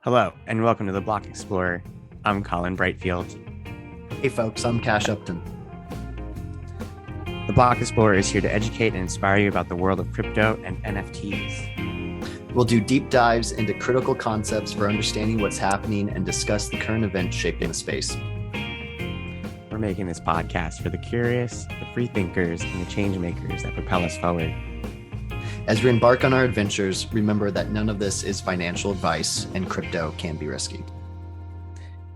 Hello, and welcome to the Block Explorer. I'm Colin Brightfield. Hey folks, I'm Cash Upton. The Block Explorer is here to educate and inspire you about the world of crypto and NFTs. We'll do deep dives into critical concepts for understanding what's happening and discuss the current events shaping the space. We're making this podcast for the curious, the free thinkers, and the change makers that propel us forward. As we embark on our adventures, remember that none of this is financial advice and crypto can be risky.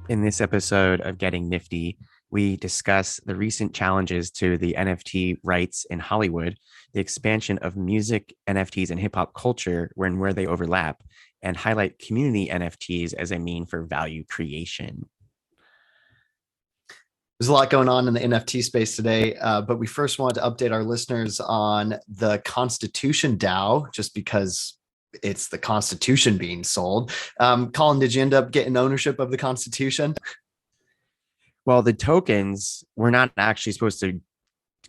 In this episode of Getting Nifty, we discuss the recent challenges to the NFT rights in Hollywood, the expansion of music, NFTs, and hip hop culture where they overlap, and highlight community NFTs as a mean for value creation. There's a lot going on in the NFT space today, but we first want to update our listeners on the Constitution DAO, just because it's the Constitution being sold. Colin, did you end up getting ownership of the Constitution? Well, the tokens were not actually supposed to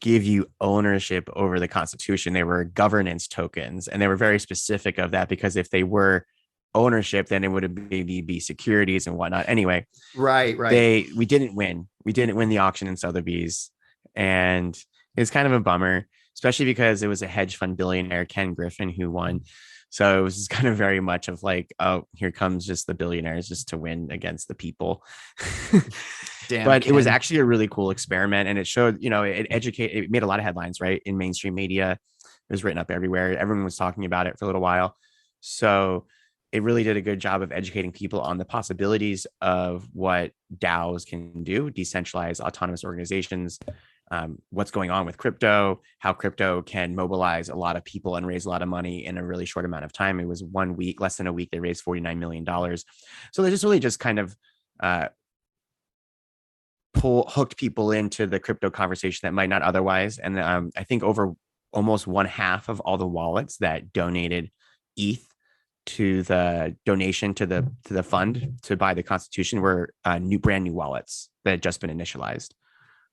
give you ownership over the Constitution. They were governance tokens, and they were very specific of that because if they were ownership, then it would maybe be securities and whatnot. Anyway, right. We didn't win. We didn't win the auction in Sotheby's, and it's kind of a bummer, especially because it was a hedge fund billionaire, Ken Griffin, who won. So it was kind of very much of like, oh, here comes just the billionaires just to win against the people. Damn, but Ken. It was actually a really cool experiment, and it showed, it made a lot of headlines, right? In mainstream media, it was written up everywhere. Everyone was talking about it for a little while. So it really did a good job of educating people on the possibilities of what DAOs can do, decentralized autonomous organizations, what's going on with crypto, how crypto can mobilize a lot of people and raise a lot of money in a really short amount of time. It was 1 week, less than a week, they raised $49 million. So they just kind of hooked people into the crypto conversation that might not otherwise. And I think over almost 1/2 of all the wallets that donated ETH to the donation to the fund to buy the Constitution were brand new wallets that had just been initialized.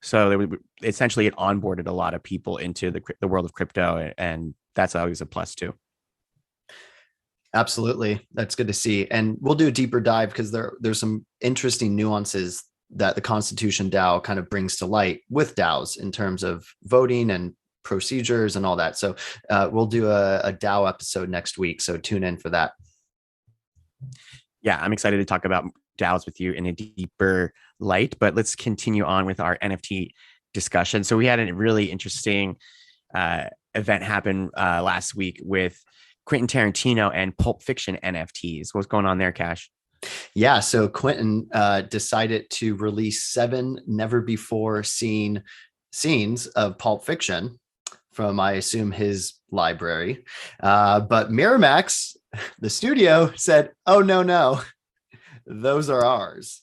So essentially it onboarded a lot of people into the world of crypto, and that's always a plus too. Absolutely. That's good to see. And we'll do a deeper dive because there's some interesting nuances that the Constitution DAO kind of brings to light with DAOs in terms of voting and procedures and all that. So we'll do a DAO episode next week. So tune in for that. Yeah, I'm excited to talk about DAOs with you in a deeper light, but let's continue on with our NFT discussion. So we had a really interesting event happen last week with Quentin Tarantino and Pulp Fiction NFTs. What's going on there, Cash? Yeah, so Quentin decided to release 7 never before seen scenes of Pulp Fiction from, I assume, his library. But Miramax, the studio, said, oh, no, those are ours.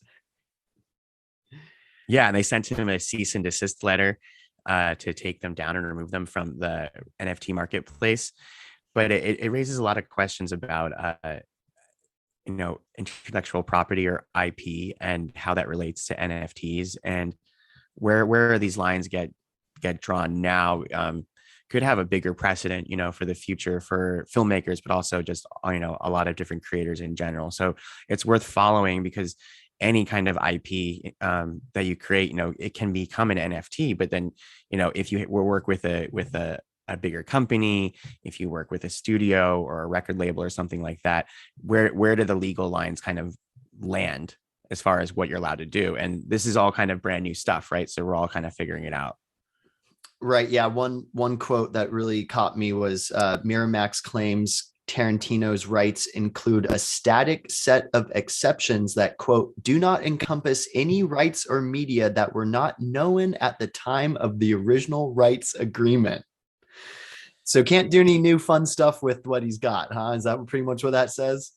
Yeah, and they sent him a cease and desist letter to take them down and remove them from the NFT marketplace. But it raises a lot of questions about intellectual property or IP and how that relates to NFTs, and where these lines get drawn now could have a bigger precedent, for the future for filmmakers, but also just, a lot of different creators in general. So it's worth following because any kind of IP that you create, it can become an NFT. But then, if you work with a bigger company, if you work with a studio or a record label or something like that, where do the legal lines kind of land as far as what you're allowed to do? And this is all kind of brand new stuff, right? So we're all kind of figuring it out. Right. Yeah. One quote that really caught me was Miramax claims Tarantino's rights include a static set of exceptions that, quote, do not encompass any rights or media that were not known at the time of the original rights agreement. So can't do any new fun stuff with what he's got, huh? Is that pretty much what that says?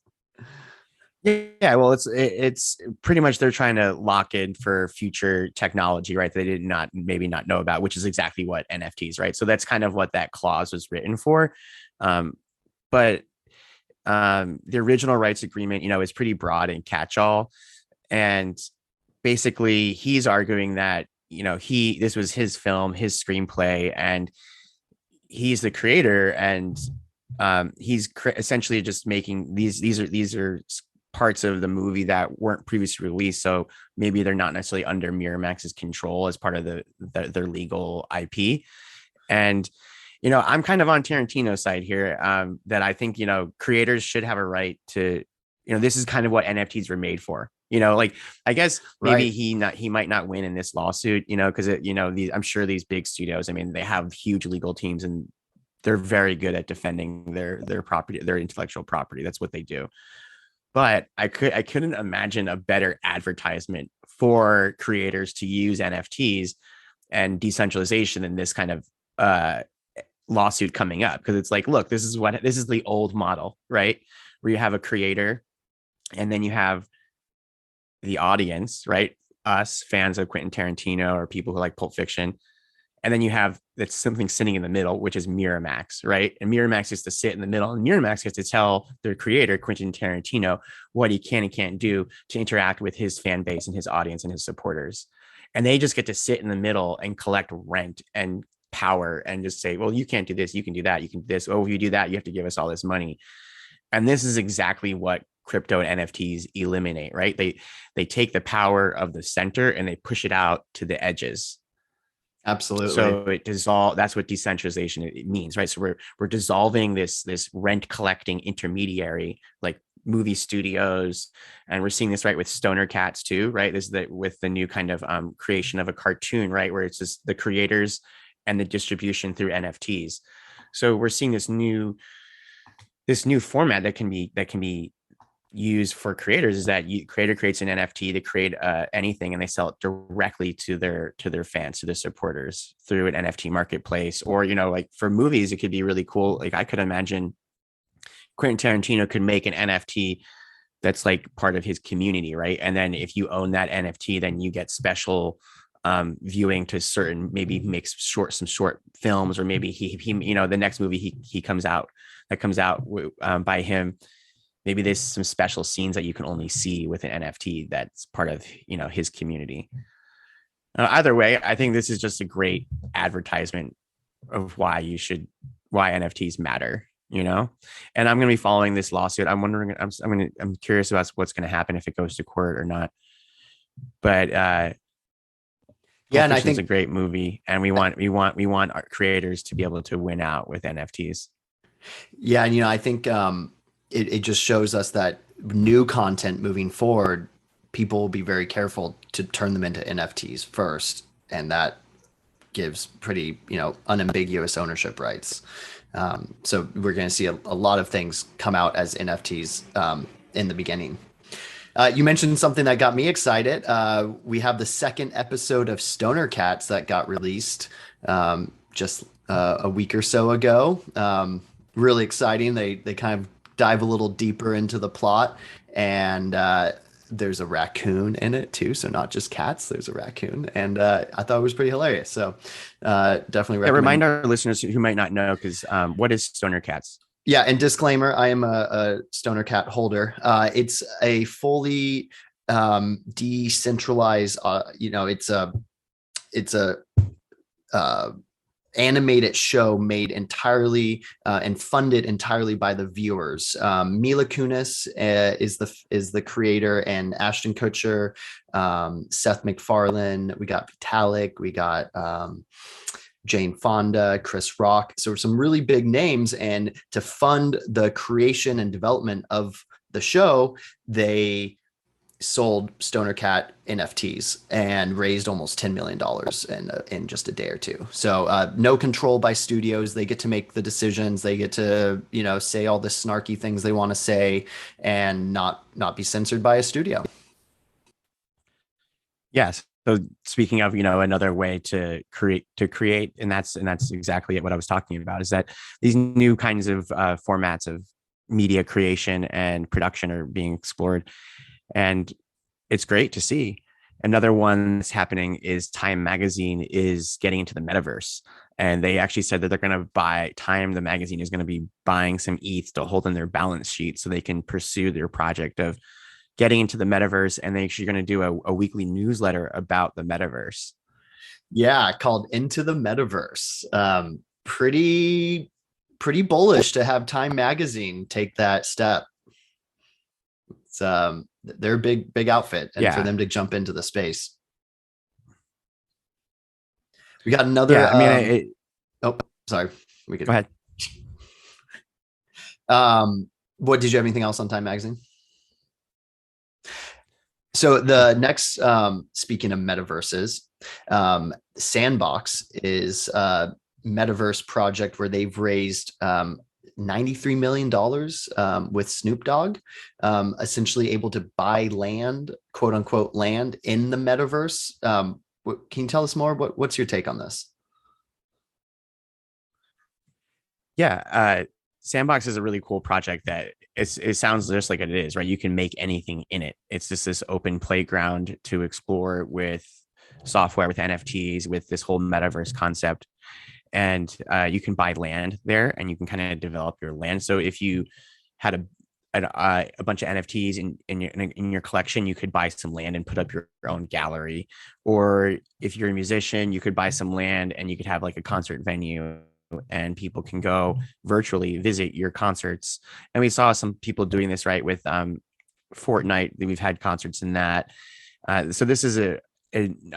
Yeah, well, it's pretty much they're trying to lock in for future technology, right? They did maybe not know about, which is exactly what NFTs, right? So that's kind of what that clause was written for. But the original rights agreement, is pretty broad and catch-all, and basically he's arguing that this was his film, his screenplay, and he's the creator, and he's essentially just making these are parts of the movie that weren't previously released. So maybe they're not necessarily under Miramax's control as part of their legal IP. And, I'm kind of on Tarantino's side here, that I think, creators should have a right to, this is kind of what NFTs were made for. Like, I guess maybe Right. he might not win in this lawsuit, because I'm sure these big studios, I mean, they have huge legal teams and they're very good at defending their property, their intellectual property. That's what they do. But I couldn't imagine a better advertisement for creators to use NFTs and decentralization in this kind of lawsuit coming up, because it's like, look, this is the old model, right? Where you have a creator and then you have the audience, right? Us fans of Quentin Tarantino or people who like Pulp Fiction. And then you have that's something sitting in the middle, which is Miramax, right? And Miramax gets to sit in the middle, and Miramax gets to tell their creator, Quentin Tarantino, what he can and can't do to interact with his fan base and his audience and his supporters. And they just get to sit in the middle and collect rent and power and just say, well, you can't do this, you can do that, you can do this. Oh, if you do that, you have to give us all this money. And this is exactly what crypto and NFTs eliminate, right? They take the power of the center and they push it out to the edges. Absolutely. So it dissolve. That's what decentralization it means, right? So we're dissolving this rent collecting intermediary like movie studios, and we're seeing this right with Stoner Cats too, right? This is with the new kind of creation of a cartoon, right, where it's just the creators and the distribution through NFTs. So we're seeing this new format that can be used for creators, is that creator creates an NFT to create anything, and they sell it directly to their fans, to their supporters through an NFT marketplace. Or like for movies, it could be really cool. Like I could imagine Quentin Tarantino could make an NFT that's like part of his community, right? And then if you own that NFT, then you get special viewing to certain, maybe makes some short films, or maybe he the next movie he comes out by him, maybe there's some special scenes that you can only see with an NFT that's part of his community. Either way, I think this is just a great advertisement of why NFTs matter. And I'm going to be following this lawsuit. I'm wondering. I'm curious about what's going to happen if it goes to court or not. But Yeah, Pulp and I Fiction is a think great movie, and we want our creators to be able to win out with NFTs. yeah, and I think it just shows us that new content moving forward, people will be very careful to turn them into NFTs first, and that gives pretty unambiguous ownership rights. So we're going to see a lot of things come out as NFTs in the beginning. You mentioned something that got me excited. We have the second episode of Stoner Cats that got released just a week or so ago. Really exciting. They kind of dive a little deeper into the plot, and there's a raccoon in it too. So not just cats, there's a raccoon, and I thought it was pretty hilarious. So definitely Yeah, remind recommend. our listeners who might not know, because what is Stoner Cats? Yeah, and disclaimer: I am a Stoner Cat holder. It's a fully decentralized. It's a uh, animated show made entirely and funded entirely by the viewers. Mila Kunis is the creator, and Ashton Kutcher, Seth MacFarlane. We got Vitalik. We got Jane Fonda, Chris Rock. So some really big names. And to fund the creation and development of the show, they sold Stoner Cat NFTs and raised almost $10 million in just a day or two. So no control by studios. They get to make the decisions. They get to, say all the snarky things they want to say and not be censored by a studio. Yes. So speaking of, another way to create, and that's exactly what I was talking about, is that these new kinds of formats of media creation and production are being explored, and it's great to see. Another one that's happening is Time Magazine is getting into the metaverse, and they actually said that they're going to buy Time. The magazine is going to be buying some ETH to hold in their balance sheet so they can pursue their project of getting into the metaverse, and they're actually going to do a weekly newsletter about the metaverse. Yeah, called Into the Metaverse. Pretty bullish to have Time Magazine take that step. It's they're a big outfit, and for Yeah. them to jump into the space. We got another. Yeah. I mean, Oh, sorry. We go could. ahead. What did you have anything else on Time Magazine? So the next, speaking of metaverses, Sandbox is a metaverse project where they've raised $93 million with Snoop Dogg, essentially able to buy land, quote unquote, land in the metaverse. Can you tell us more? What's your take on this? Yeah. Sandbox is a really cool project that it sounds just like it is, right? You can make anything in it. It's just this open playground to explore with software, with NFTs, with this whole metaverse concept. And you can buy land there and you can kind of develop your land. So if you had a bunch of NFTs in your collection, you could buy some land and put up your own gallery. Or if you're a musician, you could buy some land and you could have like a concert venue and people can go virtually visit your concerts. And we saw some people doing this, right, with Fortnite. We've had concerts in that. So this is a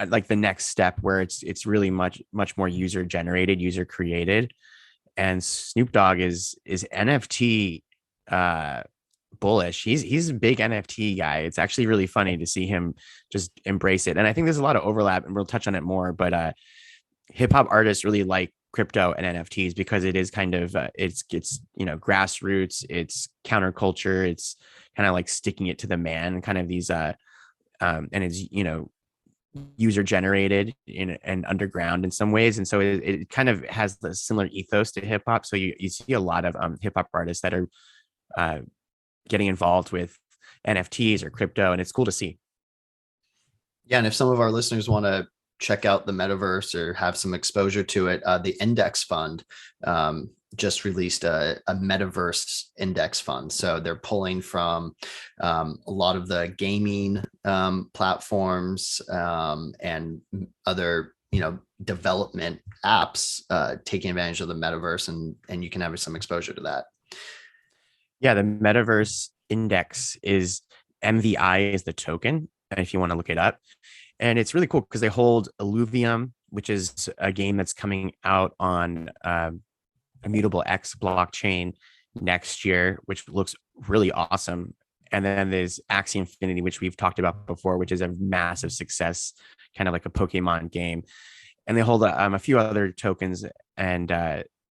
like the next step where it's really much more user generated, user created. And Snoop Dogg is NFT bullish. He's a big NFT guy. It's actually really funny to see him just embrace it. And I think there's a lot of overlap, and we'll touch on it more. But hip hop artists really like crypto and NFTs because it is kind of it's grassroots, it's counterculture, it's kind of like sticking it to the man, kind of these and it's user generated and underground in some ways, and so it kind of has the similar ethos to hip hop. So you see a lot of hip hop artists that are getting involved with NFTs or crypto, and it's cool to see. Yeah, and if some of our listeners want to check out the metaverse or have some exposure to it, the Index Fund just released a Metaverse Index Fund. So they're pulling from a lot of the gaming platforms and other development apps taking advantage of the metaverse, and you can have some exposure to that. Yeah, the Metaverse Index is MVI is the token, if you want to look it up. And it's really cool because they hold Illuvium, which is a game that's coming out on Immutable X blockchain next year, which looks really awesome. And then there's Axie Infinity, which we've talked about before, which is a massive success, kind of like a Pokemon game. And they hold a few other tokens, and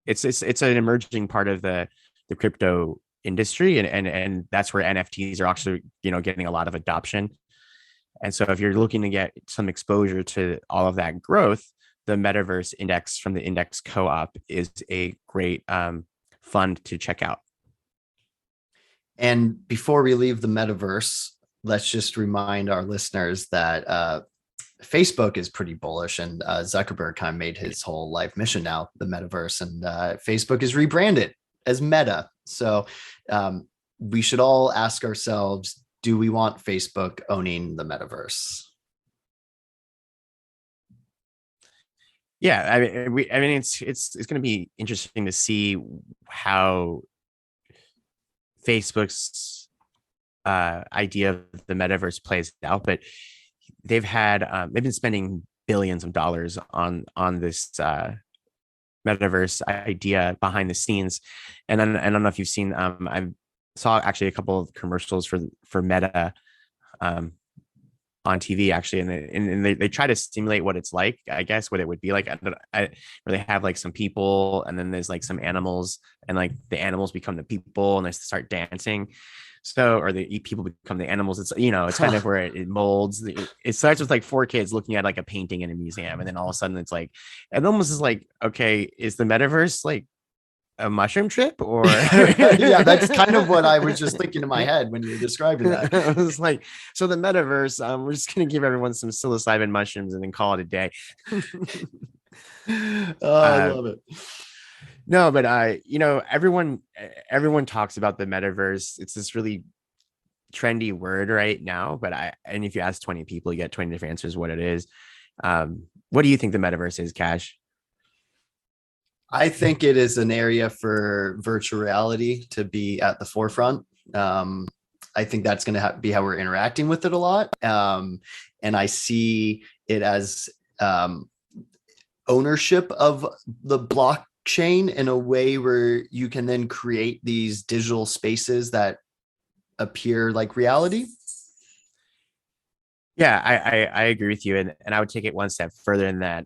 it's an emerging part of the crypto industry, and that's where NFTs are actually getting a lot of adoption. And so if you're looking to get some exposure to all of that growth, the Metaverse Index from the Index Co-op is a great fund to check out. And before we leave the metaverse, let's just remind our listeners that Facebook is pretty bullish, and Zuckerberg kind of made his whole life mission now the metaverse, and Facebook is rebranded as Meta. So we should all ask ourselves, do we want Facebook owning the metaverse? Yeah, I mean, it's going to be interesting to see how Facebook's idea of the metaverse plays out, but they've been spending billions of dollars on this metaverse idea behind the scenes. And then I don't know if you've seen, I saw actually a couple of commercials for Meta on TV actually, and they try to simulate what it's like, I guess, what it would be like, where they have like some people and then there's like some animals, and like the animals become the people and they start dancing. So, or the people become the animals. It's kind of where it molds. It starts with like four kids looking at like a painting in a museum, and then all of a sudden it's like, it almost is like, okay, is the metaverse like a mushroom trip? Or yeah, that's kind of what I was just thinking in my head when you were describing that. I was like, so the metaverse, we're just gonna give everyone some psilocybin mushrooms and then call it a day. Oh, I love it. No, but everyone talks about the metaverse. It's this really trendy word right now, and if you ask 20 people, you get 20 different answers what it is. What do you think the metaverse is, Cash? I think it is an area for virtual reality to be at the forefront. I think that's going to be how we're interacting with it a lot. And I see it as ownership of the blockchain in a way where you can then create these digital spaces that appear like reality. Yeah, I agree with you, and I would take it one step further than that.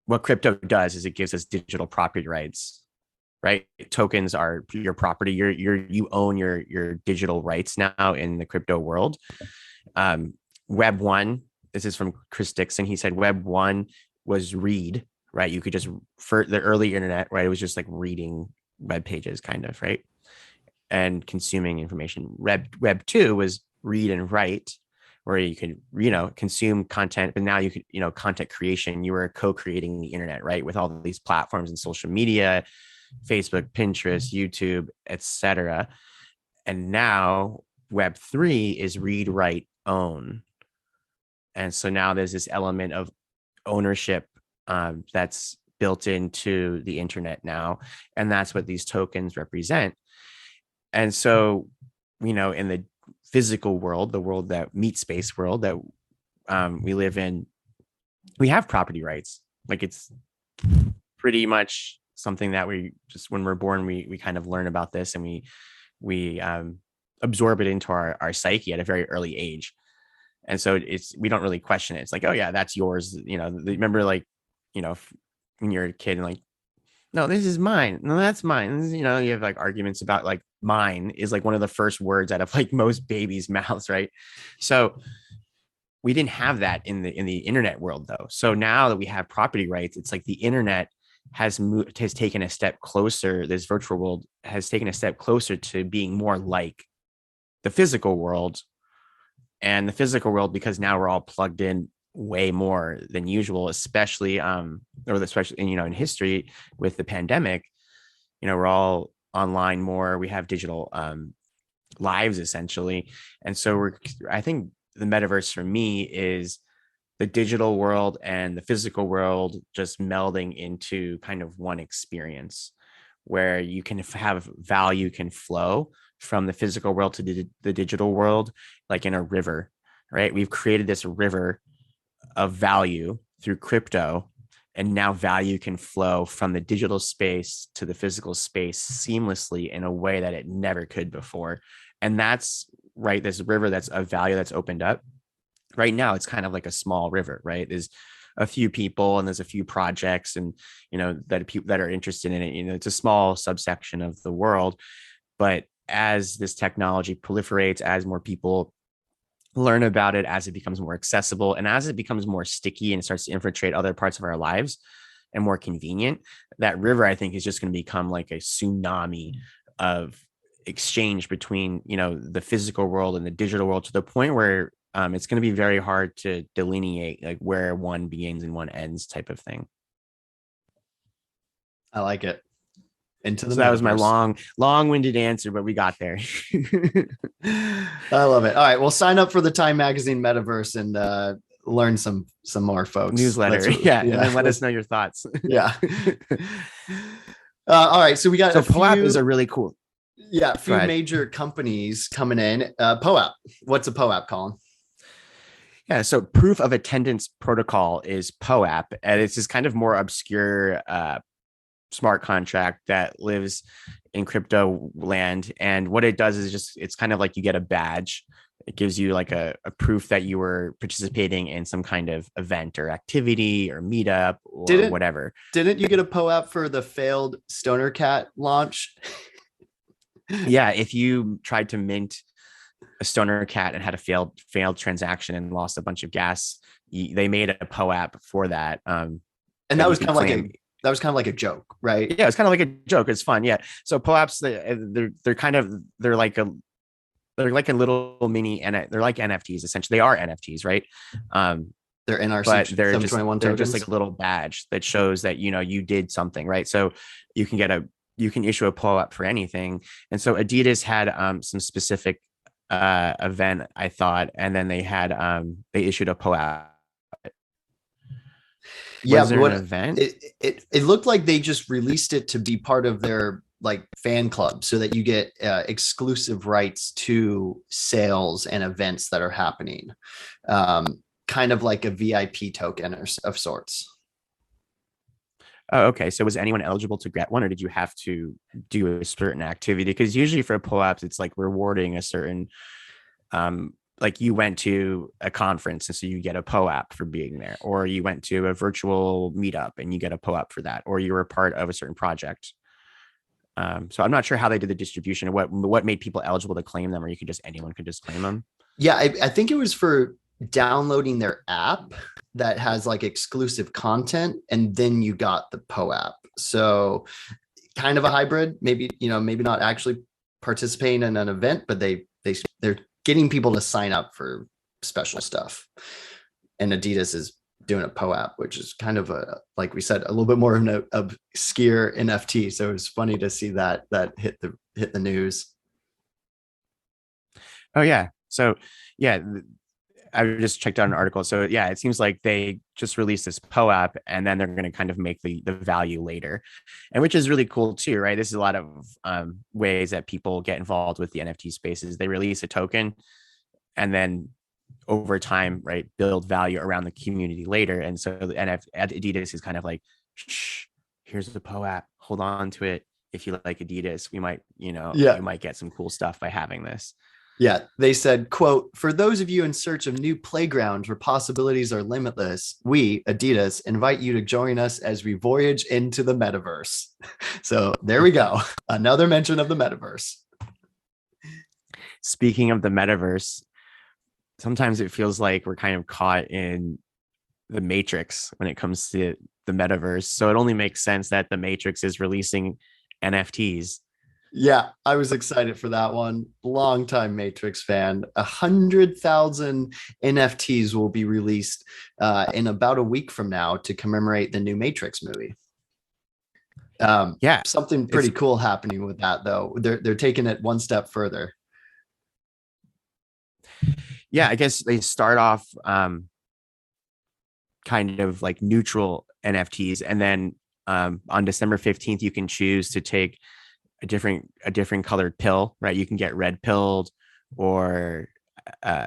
What crypto does is it gives us digital property rights, right? Tokens are your property. You own your digital rights now in the crypto world. Web one. This is from Chris Dixon. He said Web one was read, right? You could just, for the early internet, right? It was just like reading web pages, kind of, right? And consuming information. Web two was read and write, where you could, consume content, but now you could, content creation. You were co-creating the internet, right? With all these platforms and social media, Facebook, Pinterest, YouTube, etc. And now Web three is read, write, own. And so now there's this element of ownership that's built into the internet now, and that's what these tokens represent. And so, in the physical world, the world that meat space world that we live in, we have property rights. Like, it's pretty much something that we just, when we're born, we kind of learn about this, and we absorb it into our psyche at a very early age. And so we don't really question it. It's like, oh yeah, that's yours. Remember, like, when you're a kid and like, no, this is mine. No, that's mine. You have like arguments about like mine is like one of the first words out of like most babies' mouths, right? So we didn't have that in the internet world though. So now that we have property rights, it's like the internet has taken a step closer. This virtual world has taken a step closer to being more like the physical world. And the physical world, because now we're all plugged in way more than usual, especially in history with the pandemic, we're all online more. We have digital lives essentially. And so I think the metaverse for me is the digital world and the physical world just melding into kind of one experience where you can have value can flow from the physical world to the digital world, like in a river, right? We've created this river of value through crypto, and now value can flow from the digital space to the physical space seamlessly in a way that it never could before. And that's right, this river that's of value that's opened up. Right now, it's kind of like a small river, right? There's a few people and there's a few projects, and that are interested in it. It's a small subsection of the world, but as this technology proliferates, as more people learn about it, as it becomes more accessible, and as it becomes more sticky and starts to infiltrate other parts of our lives and more convenient, that river, I think, is just going to become like a tsunami of exchange between, the physical world and the digital world, to the point where it's going to be very hard to delineate like where one begins and one ends, type of thing. I like it. Into the So that was my metaverse. long-winded answer, but we got there. I love it. All right, well, sign up for the Time Magazine Metaverse and learn some more, folks. Newsletter. Yeah. And then let us know your thoughts. Yeah. All right, so we got so POAP is a really cool. Yeah, a few major companies coming in. POAP. What's a POAP, Colin? Yeah, so proof of attendance protocol is POAP, and it's this kind of more obscure smart contract that lives in crypto land. And what it does is it's kind of like you get a badge. It gives you like a proof that you were participating in some kind of event or activity or meetup or whatever. Didn't you get a POAP for the failed Stoner Cat launch? Yeah, if you tried to mint a Stoner Cat and had a failed transaction and lost a bunch of gas, they made a POAP for that. And that was kind of like a joke, right? Yeah, it's kind of like a joke. It's fun. Yeah. So POAPs, they're like a little mini, and they're like NFTs essentially. They are NFTs, right? They're NRC, but they're just like a little badge that shows that you did something, right? So you can issue a POAP for anything. And so Adidas had some specific event, I thought, and then they issued a POAP. Yeah, what event? It looked like they just released it to be part of their like fan clubs so that you get exclusive rights to sales and events that are happening. Kind of like a VIP token of sorts. Oh, okay. So was anyone eligible to get one, or did you have to do a certain activity? Because usually for POAPs, it's like rewarding a certain, like you went to a conference and so you get a POAP for being there, or you went to a virtual meetup and you get a POAP for that, or you were a part of a certain project. So I'm not sure how they did the distribution, or what made people eligible to claim them, or anyone could just claim them. Yeah, I think it was for downloading their app that has like exclusive content, and then you got the POAP. So kind of a hybrid, maybe, maybe not actually participating in an event, but they're getting people to sign up for special stuff. And Adidas is doing a POAP, which is kind of like we said, a little bit more of an obscure NFT. So it was funny to see that hit the news. Oh yeah. So yeah, I just checked out an article. So yeah, it seems like they just released this POAP and then they're going to kind of make the value later, and which is really cool too, right? This is a lot of ways that people get involved with the NFT spaces. They release a token and then over time, right, build value around the community later. And so the Adidas is kind of like, shh, here's the POAP, hold on to it. If you like Adidas, we might, you might get some cool stuff by having this. Yeah, they said, quote, "For those of you in search of new playgrounds where possibilities are limitless, we, Adidas, invite you to join us as we voyage into the metaverse." So there we go. Another mention of the metaverse. Speaking of the metaverse, sometimes it feels like we're kind of caught in the Matrix when it comes to the metaverse. So it only makes sense that the Matrix is releasing NFTs. Yeah, I was excited for that one. Longtime Matrix fan. 100,000 NFTs will be released in about a week from now to commemorate the new Matrix movie. Yeah, something pretty cool happening with that, though. They're taking it one step further. Yeah, I guess they start off kind of like neutral NFTs, and then on December 15th, you can choose to take a different colored pill, right? You can get red pilled or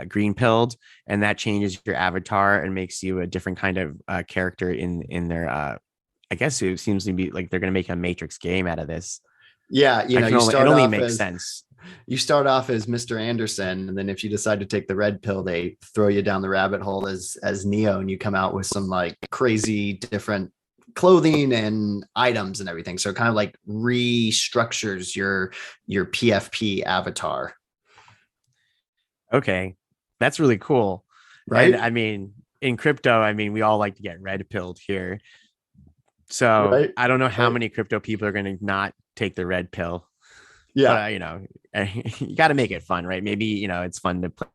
green pilled, and that changes your avatar and makes you a different kind of character in their I guess it seems to be like they're going to make a Matrix game out of this. Yeah, it only makes sense. You start off as Mr. Anderson, and then if you decide to take the red pill, they throw you down the rabbit hole as Neo, and you come out with some like crazy different clothing and items and everything. So it kind of like restructures your PFP avatar. Okay, that's really cool. Right? And I mean, in crypto, I mean, we all like to get red pilled here. So Right? I don't know how many crypto people are going to not take the red pill. Yeah. But you got to make it fun, right? Maybe it's fun to play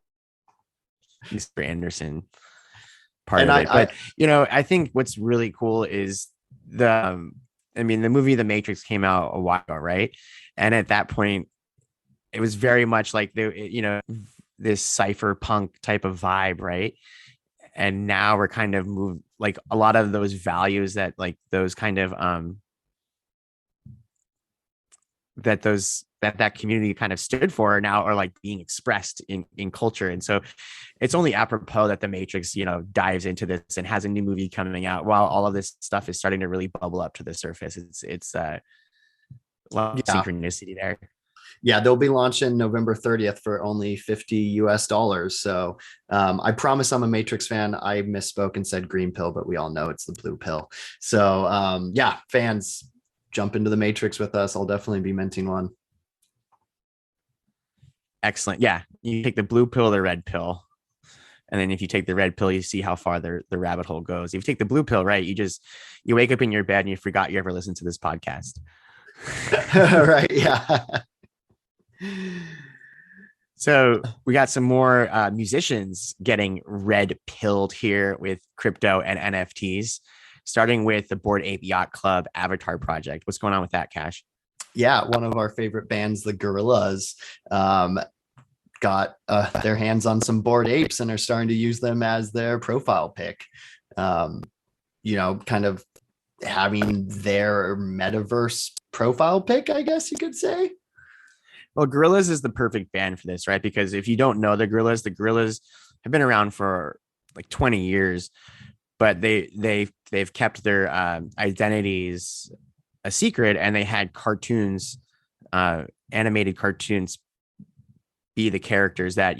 Mr. Anderson part of it. But I think what's really cool is the movie The Matrix came out a while ago, right? And at that point, it was very much like this cypherpunk type of vibe, right? And now we're kind of moved, like a lot of those values that like those kind of that community kind of stood for now are like being expressed in culture. And so it's only apropos that the Matrix dives into this and has a new movie coming out while all of this stuff is starting to really bubble up to the surface. It's a lot of synchronicity there. Yeah, they'll be launching November 30th for only $50. So I promise I'm a Matrix fan. I misspoke and said green pill, but we all know it's the blue pill. So yeah, fans, jump into the Matrix with us. I'll definitely be minting one. Excellent. Yeah, you take the blue pill or the red pill, and then if you take the red pill, you see how far the rabbit hole goes. If you take the blue pill, right, you wake up in your bed and you forgot you ever listened to this podcast. Right. Yeah. So we got some more musicians getting red pilled here with crypto and NFTs, starting with the Bored Ape Yacht Club Avatar project. What's going on with that, Cash? Yeah, one of our favorite bands, the Gorillaz, got their hands on some bored apes and are starting to use them as their profile pic. Kind of having their metaverse profile pic, I guess you could say. Well, Gorillas is the perfect band for this, right? Because if you don't know the Gorillas have been around for like 20 years, but they've kept their identities a secret, and they had cartoons, animated cartoons, be the characters that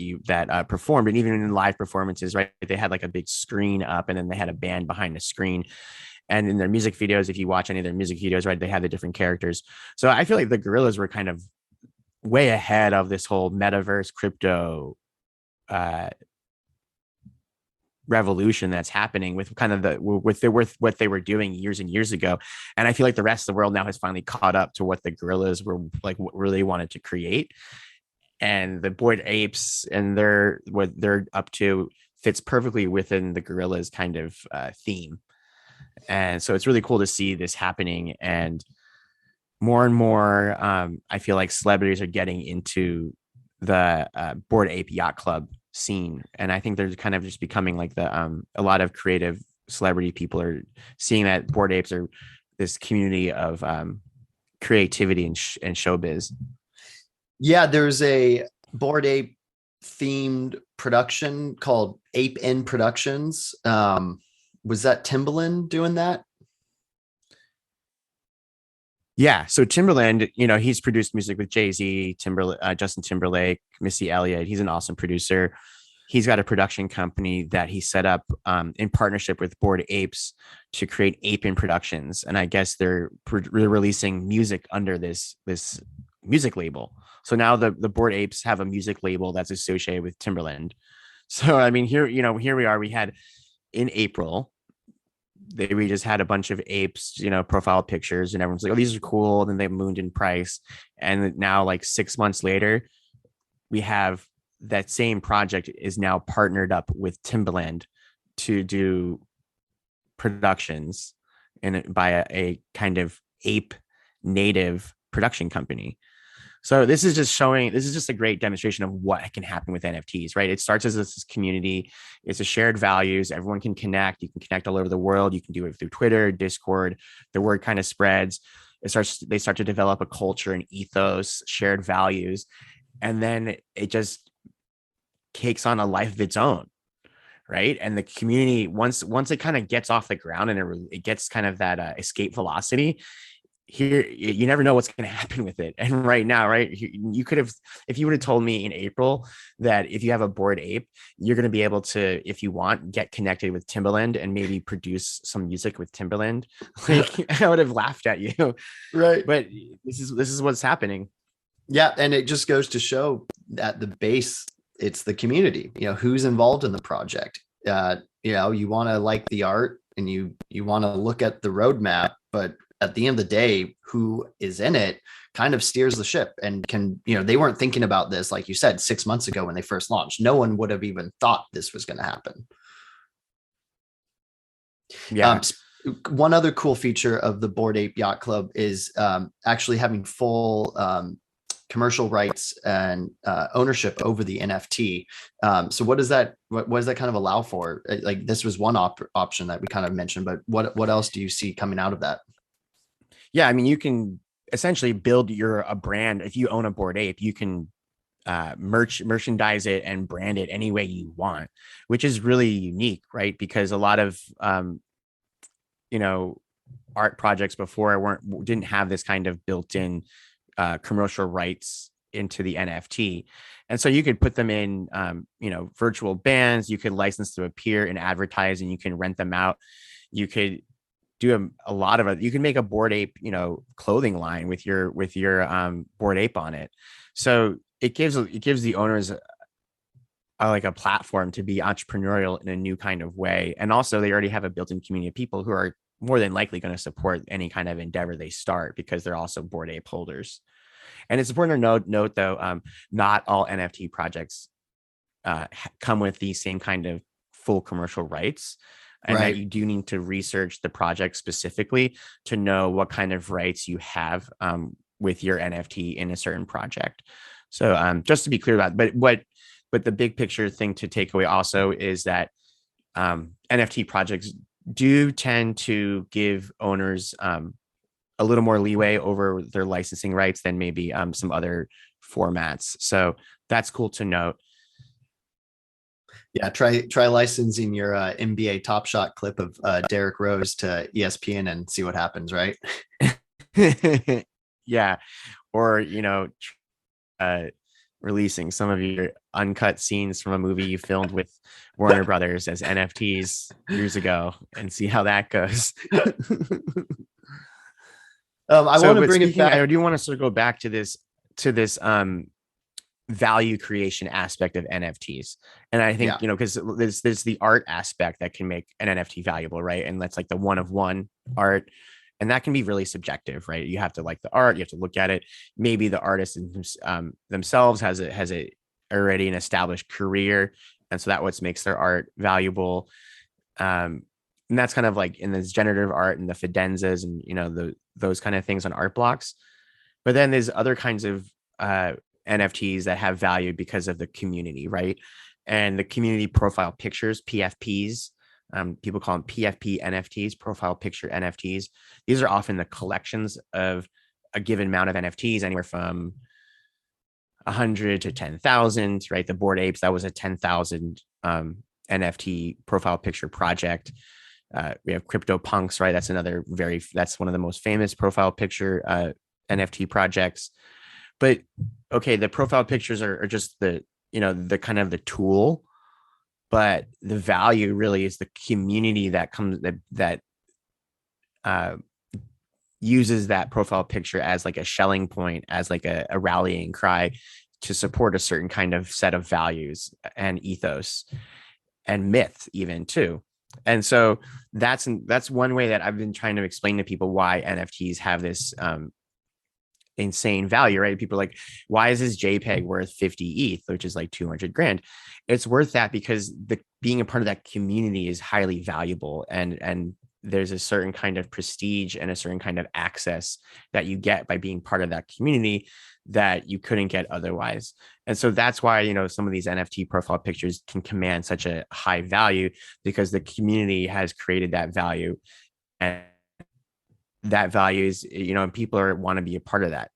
performed. And even in live performances, right, they had like a big screen up, and then they had a band behind the screen. And in their music videos, if you watch any of their music videos, right, they had the different characters. So I feel like the Gorillas were kind of way ahead of this whole metaverse crypto uh revolution that's happening with kind of with what they were doing years and years ago. And I feel like the rest of the world now has finally caught up to what the Gorillas were like, what really wanted to create. And the Bored Apes and what they're up to fits perfectly within the Gorillas kind of theme. And so it's really cool to see this happening. And more, I feel like celebrities are getting into the Bored Ape Yacht Club scene, and I think they're kind of just becoming like a lot of creative celebrity people are seeing that Bored Apes are this community of creativity and showbiz. Yeah, there's a Bored Ape themed production called Ape In Productions. Was that Timbaland doing that? Yeah, so Timberland, he's produced music with Jay-Z, Justin Timberlake, Missy Elliott. He's an awesome producer. He's got a production company that he set up in partnership with Bored Apes to create Ape In Productions, and I guess they're releasing music under this music label. So now the Bored Apes have a music label that's associated with Timberland. So I mean, here we are. We had in April, we just had a bunch of apes, profile pictures, and everyone's like, oh, these are cool. And then they mooned in price. And now, like 6 months later, we have that same project is now partnered up with Timbaland to do productions and by a kind of ape native production company. So this is just a great demonstration of what can happen with NFTs, right? It starts as this community. It's a shared values. Everyone can connect. You can connect all over the world. You can do it through Twitter, Discord. The word kind of spreads. They start to develop a culture and ethos, shared values. And then it just takes on a life of its own, right? And the community, once it kind of gets off the ground and it gets kind of that escape velocity, here you never know what's going to happen with it. And right now, right, you could have, if you would have told me in April that if you have a Bored Ape, you're going to be able to, if you want, get connected with Timbaland and maybe produce some music with Timbaland, like I would have laughed at you. Right. But this is what's happening. Yeah, and it just goes to show at the base, it's the community. Who's involved in the project. You want to like the art, and you want to look at the roadmap, but at the end of the day, who is in it kind of steers the ship, and they weren't thinking about this, like you said, 6 months ago when they first launched. No one would have even thought this was going to happen. Yeah. One other cool feature of the Bored Ape Yacht Club is actually having full commercial rights and ownership over the NFT. So what does that kind of allow for? Like, this was one option that we kind of mentioned, but what else do you see coming out of that? Yeah, I mean, you can essentially build a brand. If you own a Bored Ape, you can merchandise it and brand it any way you want, which is really unique, right? Because a lot of art projects before didn't have this kind of built-in commercial rights into the NFT. And so you could put them in virtual bands. You could license to appear and advertise, and you can rent them out. You could do a lot of it. You can make a Bored Ape, clothing line with your Bored Ape on it. So it gives the owners like a platform to be entrepreneurial in a new kind of way. And also they already have a built-in community of people who are more than likely going to support any kind of endeavor they start, because they're also Bored Ape holders. And it's important to note though, not all NFT projects come with the same kind of full commercial rights, and that you do need to research the project specifically to know what kind of rights you have with your NFT in a certain project. So just to be clear about it, but the big picture thing to take away also is that NFT projects do tend to give owners a little more leeway over their licensing rights than maybe some other formats. So that's cool to note. Yeah, try licensing your NBA Top Shot clip of Derrick Rose to ESPN and see what happens, right? Yeah, or uh, releasing some of your uncut scenes from a movie you filmed with Warner Brothers as NFTs years ago and see how that goes. I So, want to but bring it speaking, I back. do want to sort of go back to this value creation aspect of NFTs. And I think, Yeah, because there's the art aspect that can make an NFT valuable, right? And that's like the one of one art. And that can be really subjective, right? You have to like the art, you have to look at it. Maybe the artist themselves has a already an established career. And so that what makes their art valuable. And that's kind of like in this generative art and the fidenzas and those kind of things on art blocks. But then there's other kinds of NFTs that have value because of the community, right? And the community profile pictures, PFPs, people call them PFP NFTs, profile picture NFTs. These are often the collections of a given amount of NFTs, anywhere from 100 to 10,000, right? The Bored Apes, that was a 10,000 NFT profile picture project. We have CryptoPunks, right? That's one of the most famous profile picture NFT projects. But okay, the profile pictures are just the kind of the tool, but the value really is the community that comes that uh, uses that profile picture as like a shelling point, as like a rallying cry to support a certain kind of set of values and ethos and myth even too. And so that's one way that I've been trying to explain to people why NFTs have this insane value, right? People are like, why is this JPEG worth 50 ETH, which is like 200 grand? It's worth that because being a part of that community is highly valuable, and there's a certain kind of prestige and a certain kind of access that you get by being part of that community that you couldn't get otherwise. And so that's why, some of these NFT profile pictures can command such a high value, because the community has created that value, and that value is, and people want to be a part of that.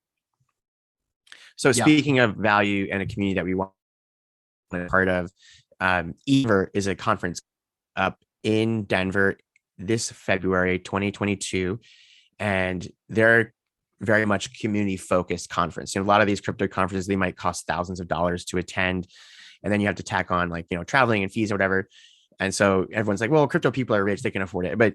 So yeah. speaking of value and a community that we want to be a part of, Ever is a conference up in Denver this February 2022, and they're very much community focused conference. A lot of these crypto conferences, they might cost thousands of dollars to attend, and then you have to tack on like traveling and fees or whatever. And so everyone's like, well, crypto people are rich, they can afford it. But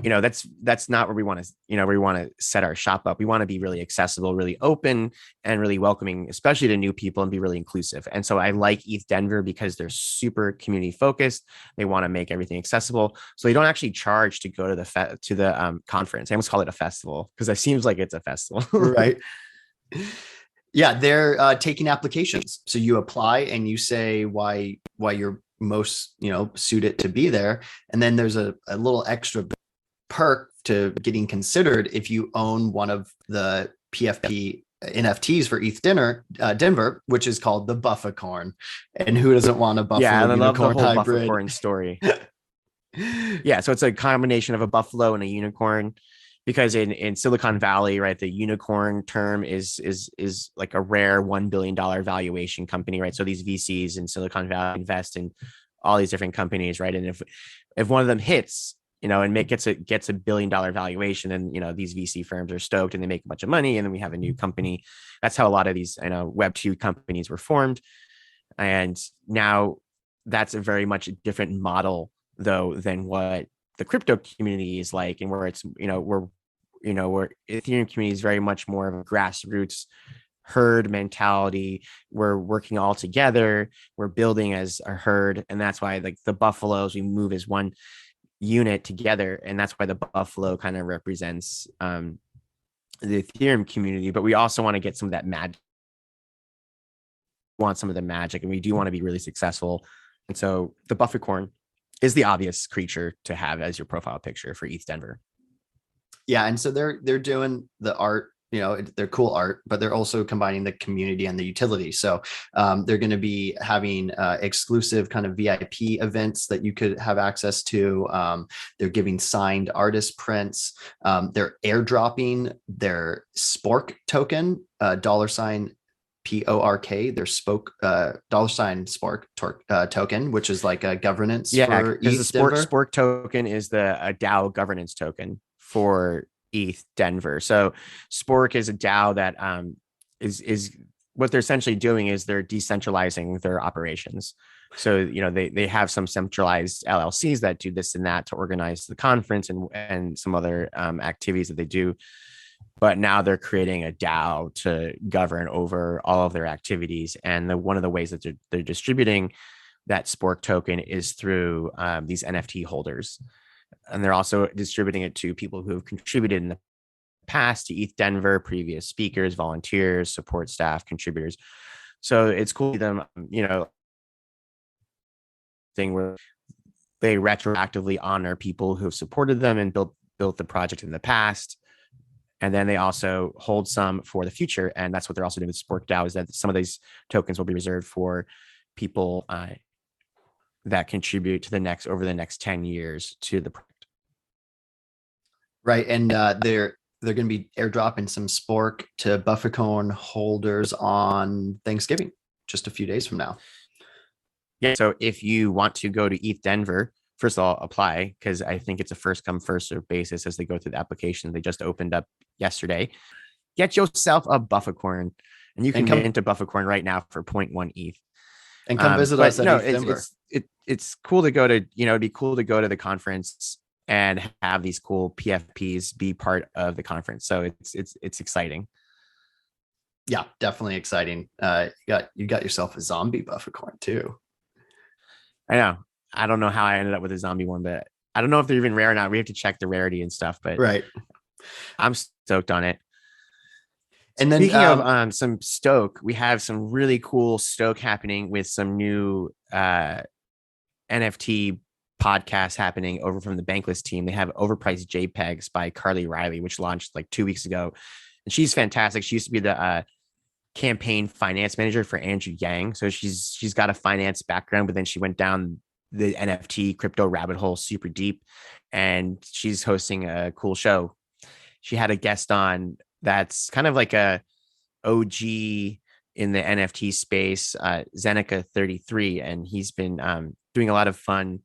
that's not where we want to, where we want to set our shop up. We want to be really accessible, really open, and really welcoming, especially to new people, and be really inclusive. And so I like ETH Denver because they're super community focused. They want to make everything accessible, so they don't actually charge to go to the conference. I almost call it a festival because it seems like it's a festival. Right. Yeah, they're taking applications. So you apply and you say why you're most suited to be there, and then there's a little extra perk to getting considered if you own one of the PFP NFTs for ETH Denver, which is called the Bufficorn. And who doesn't want a Yeah, buffalo and I love the unicorn whole hybrid? Bufficorn story. Yeah, so it's a combination of a buffalo and a unicorn, because in Silicon Valley, right, the unicorn term is like a rare $1 billion valuation company, right? So these VCs in Silicon Valley invest in all these different companies, right? And if one of them hits, and gets a $1 billion valuation, then these VC firms are stoked and they make a bunch of money, and then we have a new company. That's how a lot of these Web2 companies were formed, and now that's a very much different model though than what the crypto community is like, and where it's where Ethereum community is very much more of a grassroots herd mentality. We're working all together, we're building as a herd, and that's why like the buffaloes, we move as one unit together, and that's why the buffalo kind of represents the Ethereum community. But we also want to get some of that magic, and we do want to be really successful. And so the Bufficorn is the obvious creature to have as your profile picture for ETH Denver. Yeah, and so they're doing the art they're cool art, but they're also combining the community and the utility. So they're going to be having exclusive kind of VIP events that you could have access to. They're giving signed artist prints. They're airdropping their Spork token, $PORK, their $Spork token, which is like a governance for because the ETH Denver. Spork token is a DAO governance token for ETH Denver. So Spork is a DAO that is what they're essentially doing is they're decentralizing their operations. So they have some centralized LLCs that do this and that to organize the conference and some other activities that they do. But now they're creating a DAO to govern over all of their activities. And one of the ways that they're distributing that Spork token is through these NFT holders. And they're also distributing it to people who have contributed in the past to ETH Denver, previous speakers, volunteers, support staff, contributors. So it's cool to them, thing where they retroactively honor people who have supported them and built the project in the past. And then they also hold some for the future. And that's what they're also doing with Spork DAO, is that some of these tokens will be reserved for people that contribute to over the next 10 years to the project. Right. And they're going to be airdropping some Spork to Buffercoin holders on Thanksgiving, just a few days from now. Yeah. So if you want to go to ETH Denver, first of all, apply, because I think it's a first come, first serve basis as they go through the application. They just opened up yesterday. Get yourself a Buffercoin, and you can mint a Buffercoin right now for 0.1 ETH. And come visit us at ETH Denver. It's cool to go to, it'd be cool to go to the conference and have these cool PFPs be part of the conference. So it's exciting. Yeah, definitely exciting. You got yourself a zombie Buffercoin too. I know. I don't know how I ended up with a zombie one, but I don't know if they're even rare or not. We have to check the rarity and stuff, but right. I'm stoked on it. And then speaking of some stoke, we have some really cool stoke happening with some new NFT podcasts happening over from the Bankless team. They have Overpriced JPEGs by Carly Riley, which launched like 2 weeks ago. And she's fantastic. She used to be the campaign finance manager for Andrew Yang. So she's got a finance background, but then she went down the NFT crypto rabbit hole super deep, and she's hosting a cool show. She had a guest on that's kind of like a OG in the NFT space, Zeneca 33, and he's been doing a lot of fun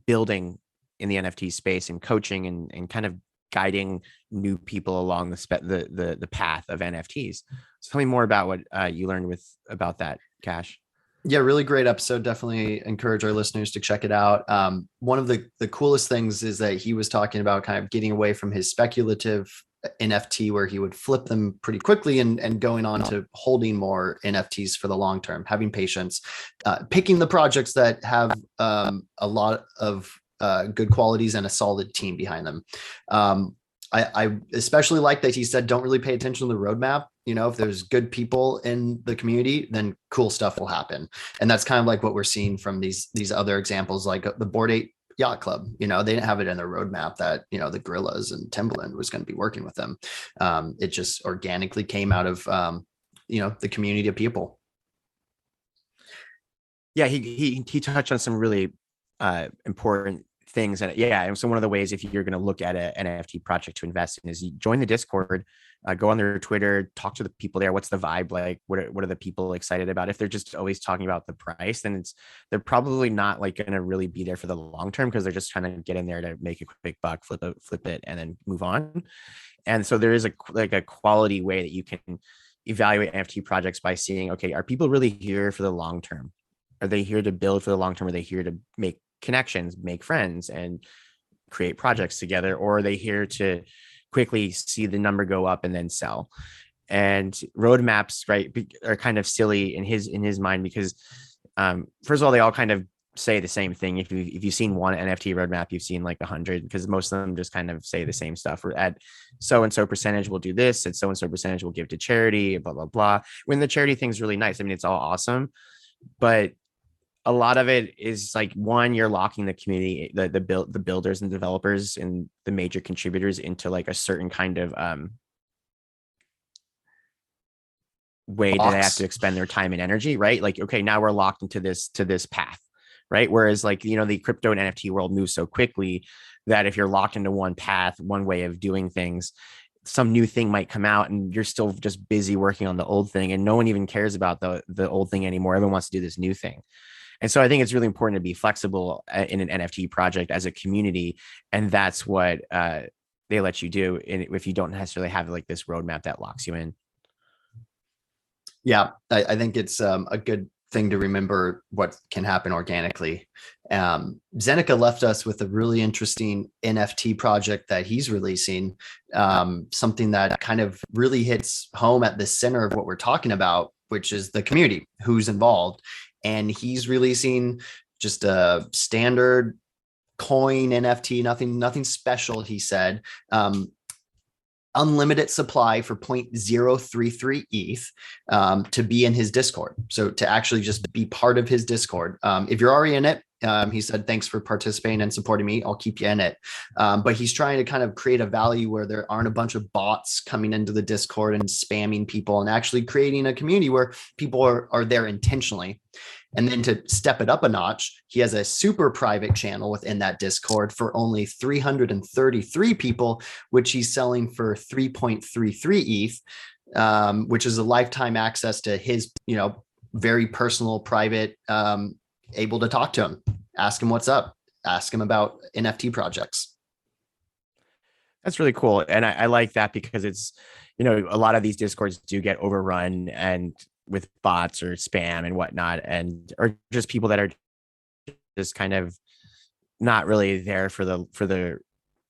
building in the NFT space and coaching and kind of guiding new people along the path of NFTs. So tell me more about what you learned about that, Cash. Yeah, really great episode. Definitely encourage our listeners to check it out. One of the coolest things is that he was talking about kind of getting away from his speculative NFT, where he would flip them pretty quickly and going on to holding more NFTs for the long term, having patience, picking the projects that have a lot of good qualities and a solid team behind them. I especially like that he said, don't really pay attention to the roadmap. If there's good people in the community, then cool stuff will happen. And that's kind of like what we're seeing from these other examples, like the Bored Ape Yacht Club. They didn't have it in their roadmap that, the Gorillas and Timbaland was going to be working with them. It just organically came out of, the community of people. Yeah, he touched on some really important things. And so one of the ways, if you're going to look at an NFT project to invest in, is you join the Discord, go on their Twitter, talk to the people there. What's the vibe like? What are the people excited about? If they're just always talking about the price, then they're probably not like going to really be there for the long term, because they're just trying to get in there to make a quick buck, flip it, and then move on. And so there is a quality way that you can evaluate NFT projects by seeing, okay, are people really here for the long term? Are they here to build for the long term? Are they here to make connections, make friends, and create projects together? Or are they here to quickly see the number go up and then sell? And roadmaps, right, are kind of silly in his mind, because first of all, they all kind of say the same thing. If you've seen one NFT roadmap, you've seen like 100, because most of them just kind of say the same stuff. We're at so and so percentage will do this, and so percentage will give to charity, blah blah blah. When the charity thing's really nice, I mean, it's all awesome, but a lot of it is like, one, you're locking the community, the builders and developers and the major contributors into like a certain kind of way do they have box. to expend their time and energy, right? Like, okay, now we're locked into this path, right? Whereas like, the crypto and NFT world moves so quickly that if you're locked into one path, one way of doing things, some new thing might come out and you're still just busy working on the old thing, and no one even cares about the old thing anymore. Everyone wants to do this new thing. And so I think it's really important to be flexible in an NFT project as a community. And that's what they let you do if you don't necessarily have like this roadmap that locks you in. Yeah, I think it's a good thing to remember what can happen organically. Zeneca left us with a really interesting NFT project that he's releasing, something that kind of really hits home at the center of what we're talking about, which is the community, who's involved. And he's releasing just a standard coin NFT, nothing special, he said. Unlimited supply for 0.033 ETH to be in his Discord. So to actually just be part of his Discord. If you're already in it, he said, thanks for participating and supporting me. I'll keep you in it. But he's trying to kind of create a value where there aren't a bunch of bots coming into the Discord and spamming people, and actually creating a community where people are there intentionally. And then to step it up a notch, he has a super private channel within that Discord for only 333 people, which he's selling for 3.33 ETH, which is a lifetime access to his, very personal, private, able to talk to him, ask him what's up, ask him about NFT projects. That's really cool. And I like that because it's, a lot of these Discords do get overrun and with bots or spam and whatnot, or just people that are just kind of not really there for the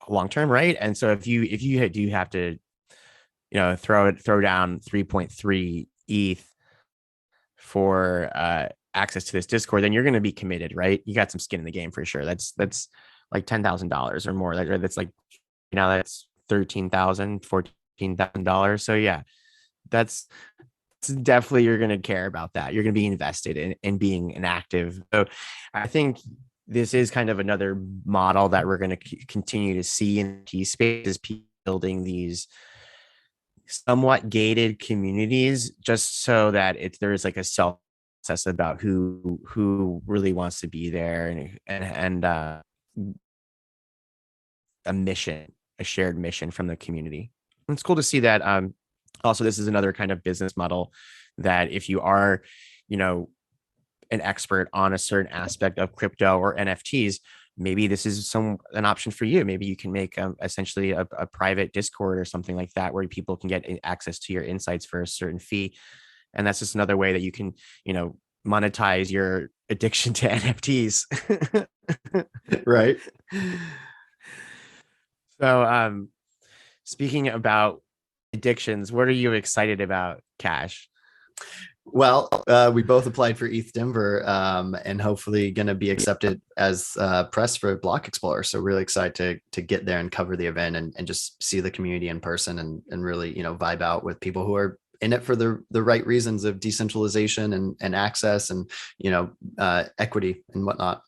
long term, right? And so if you do have to, throw down 3.3 ETH for access to this Discord, then you're going to be committed, right? You got some skin in the game for sure. That's like $10,000 or more. That's like, that's $13,000, $14,000. So yeah, that's definitely, you're going to care about that. You're going to be invested in being an active. So I think this is kind of another model that we're going to continue to see in T spaces, building these somewhat gated communities, just so that there's like a self process about who really wants to be there, and a shared mission from the community. It's cool to see that. Also, this is another kind of business model that if you are, an expert on a certain aspect of crypto or NFTs, maybe this is an option for you. Maybe you can make essentially a private Discord or something like that, where people can get access to your insights for a certain fee. And that's just another way that you can, monetize your addiction to NFTs. Right. So, speaking about addictions, what are you excited about, Cash? Well, we both applied for ETH Denver, and hopefully going to be accepted as press for Block Explorer. So really excited to get there and cover the event and just see the community in person and really, vibe out with people who are in it for the right reasons of decentralization and access and, equity and whatnot.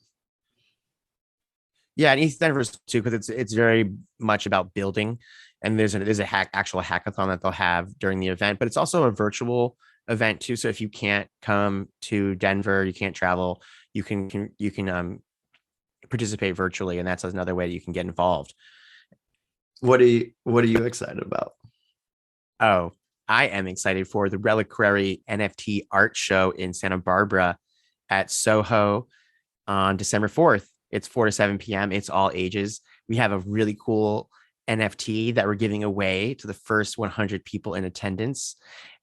Yeah, and ETH Denver too, because it's very much about building, and there's actual hackathon that they'll have during the event, but it's also a virtual event too. So if you can't come to Denver, you can't travel, you can participate virtually, and that's another way you can get involved. What are you excited about? Oh, I am excited for the Reliquary NFT art show in Santa Barbara at Soho on December 4th. It's 4 to 7 p.m. It's all ages. We have a really cool NFT that we're giving away to the first 100 people in attendance.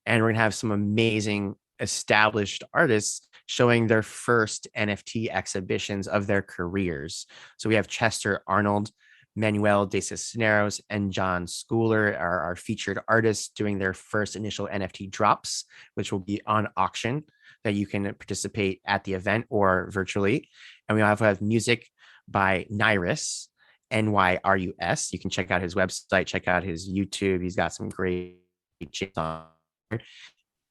And we're going to have some amazing established artists showing their first NFT exhibitions of their careers. So we have Chester Arnold, Manuel de Cisneros, and John Schooler are our featured artists doing their first initial NFT drops, which will be on auction that you can participate at the event or virtually. And we also have music by Nyrus, Nyrus. You can check out his website, check out his YouTube. He's got some great shit on.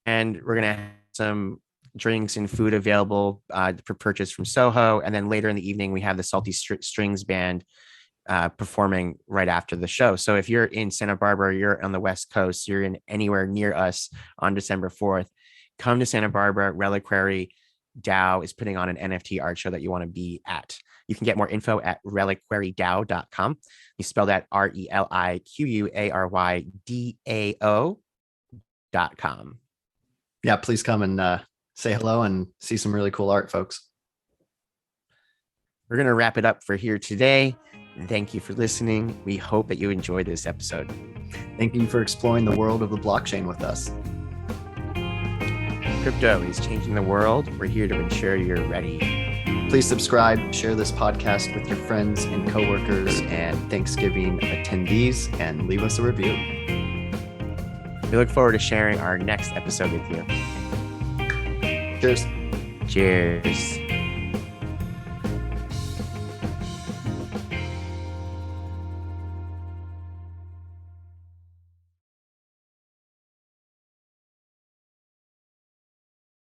And we're going to have some drinks and food available for purchase from Soho. And then later in the evening, we have the Salty Strings Band performing right after the show. So if you're in Santa Barbara, you're on the West Coast, you're in anywhere near us on December 4th, come to Santa Barbara. Reliquary DAO is putting on an NFT art show that you want to be at. You can get more info at reliquarydao.com. You spell that ReliquaryDAO.com. Yeah, please come and say hello and see some really cool art, folks. We're going to wrap it up for here today. Thank you for listening. We hope that you enjoyed this episode. Thank you for exploring the world of the blockchain with us. Crypto is changing the world. We're here to ensure you're ready. Please subscribe, share this podcast with your friends and coworkers and Thanksgiving attendees, and leave us a review. We look forward to sharing our next episode with you. Cheers. Cheers.